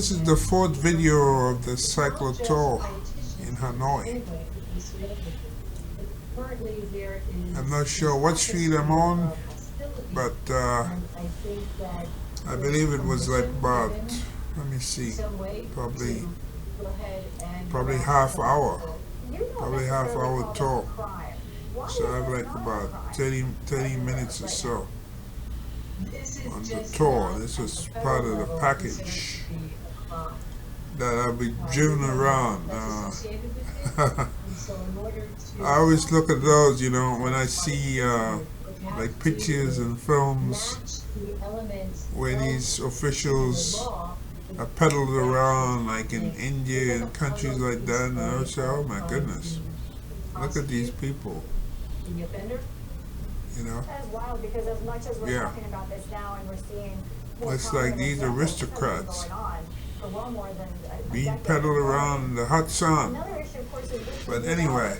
This is the fourth video of the Cyclo tour in Hanoi. I'm not sure what street I'm on, but I believe it was like about, let me see, probably half hour tour. So I have like about 30 minutes or so on the tour. This was part of the package that I'll be driven around. I always look at those, you know, when I see like pictures and films where these officials are peddled around, like in India and countries like that, and I would say, oh my goodness, look at these people. You know? That is wild, because as much as we're talking about this now and we're seeing it's like these aristocrats being peddled around in the hot sun. But anyway,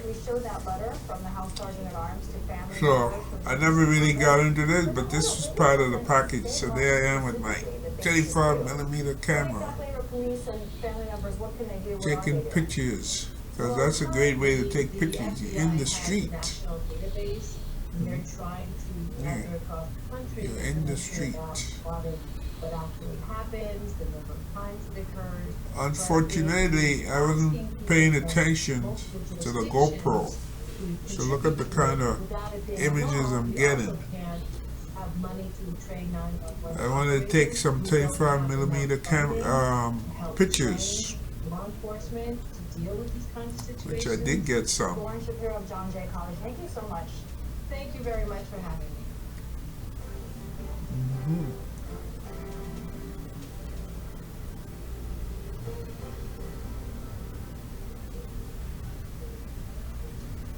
so I never really got into this, but this was part of the package. So there I am with my 35mm camera, taking pictures, because that's a great way to take pictures. You're in the street. You're in the street. Unfortunately, I wasn't paying attention to the GoPro. So look at the kind of images I'm getting. I wanted to take some 35mm pictures, which I did get some. Thank you so much. Thank you very much for having me.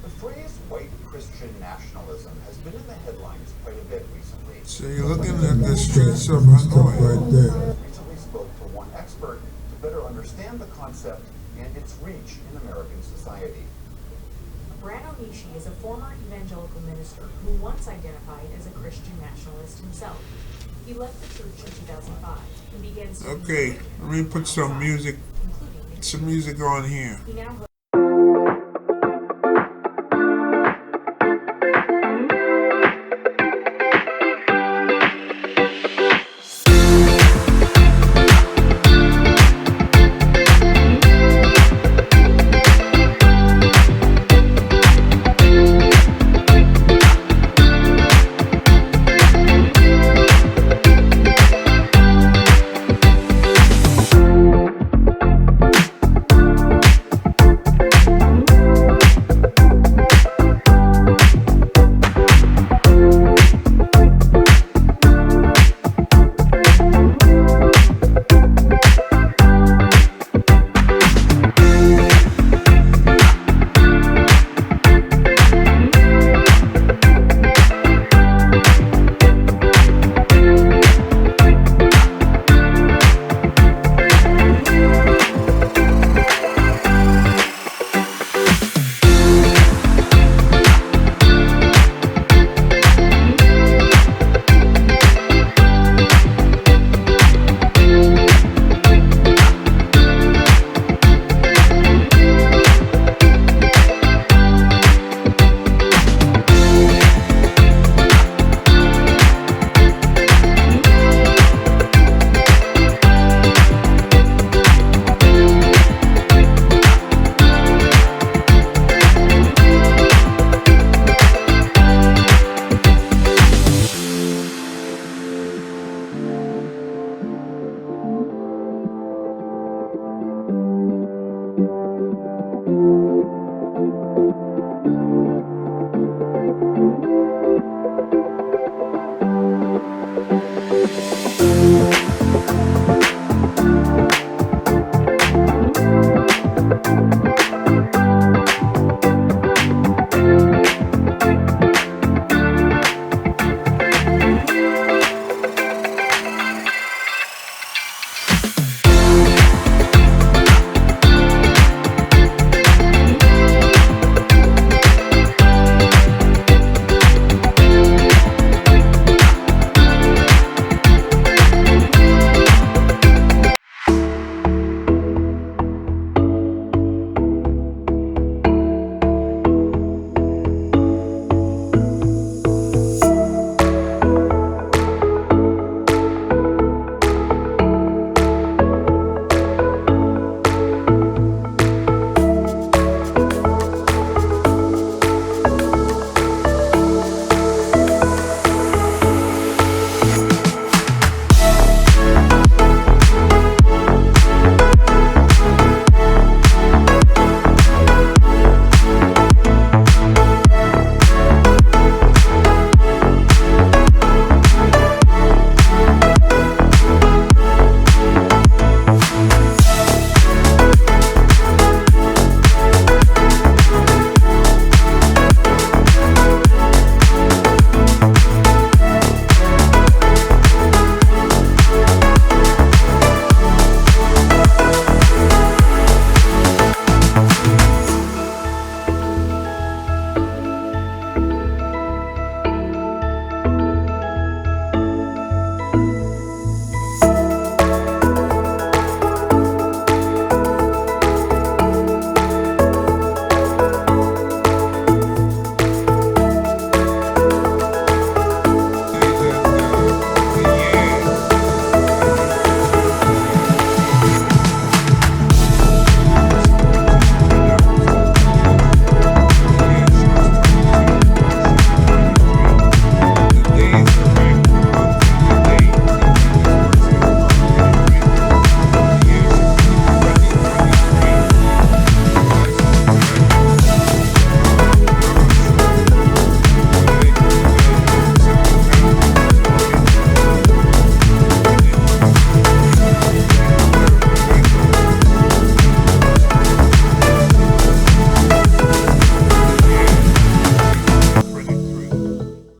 The phrase white Christian nationalism has been in the headlines quite a bit recently. So you're looking at the streets of Hanoi right there. I recently spoke to one expert to better understand the concept and its reach in American society. Brano Nishi is a former evangelical minister who once identified as a Christian nationalist himself. He left the church in 2005 and began studying. Okay, let me put some music on here. He now